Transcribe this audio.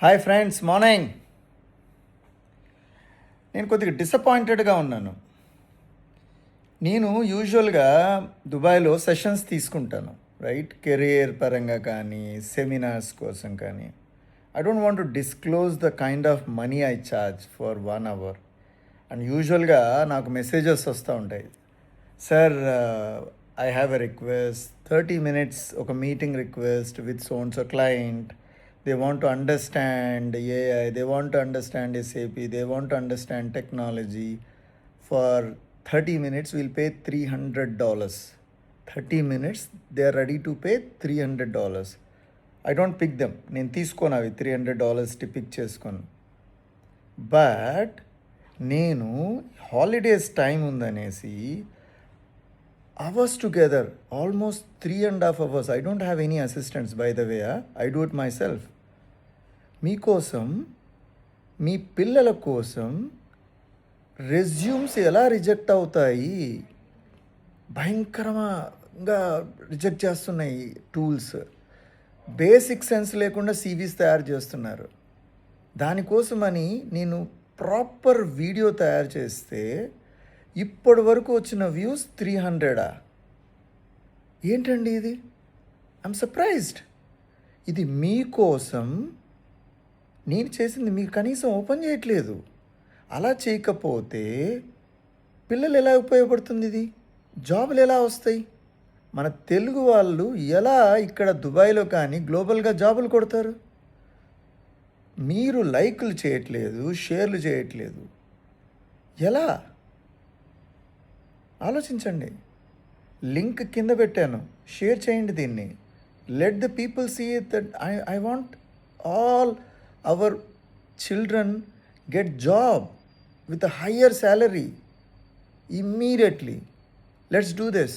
Hi friends, morning. నేను కొద్దిగా డిసప్పాయింటెడ్గా ఉన్నాను. నేను యూజువల్గా దుబాయ్లో సెషన్స్ తీసుకుంటాను, రైట్? కెరియర్ పరంగా కానీ సెమినార్స్ కోసం కానీ. I don't want to disclose the kind of money I charge for 1 hour. And యూజువల్గా నాకు మెసేజెస్ వస్తూ ఉంటాయి. Sir, I have a request, 30 minutes ఒక meeting request with son's client. They want to understand AI, they want to understand SAP, they want to understand technology. For 30 minutes, we'll pay $300. 30 minutes, they are ready to pay $300. I don't pick them. నేను తీసుకోను అవి $300 pick చేసుకోను. But నేను holidays time ఉందనేసి hours together, almost 3.5 hours. I don't have any assistants, by the way. I do it myself. మీకోసం, మీ పిల్లల కోసం resumes ఎలా రిజెక్ట్ అవుతాయి, భయంకరంగా రిజెక్ట్ చేస్తున్నాయి టూల్స్. బేసిక్ సెన్స్ లేకుండా సివిస్ తయారు చేస్తున్నారు. దానికోసమని నేను ప్రాపర్ వీడియో తయారు చేస్తే ఇప్పటి వరకు వచ్చిన వ్యూస్ 300. ఏంటండి ఇది? I'm surprised. ఇది మీకోసం నేను చేసింది, మీకు కనీసం ఓపెన్ చేయట్లేదు. అలా చేయకపోతే పిల్లలు ఎలా ఉపయోగపడుతుంది? ఇది జాబులు ఎలా వస్తాయి? మన తెలుగు వాళ్ళు ఎలా ఇక్కడ దుబాయ్లో కానీ గ్లోబల్గా జాబులు కొడతారు? మీరు లైకులు చేయట్లేదు, షేర్లు చేయట్లేదు, ఎలా? ఆలోచించండి. లింక్ కింద పెట్టాను, షేర్ చేయండి దీన్ని. Let the people see it that I want all our children get job with a higher salary immediately. Let's do this.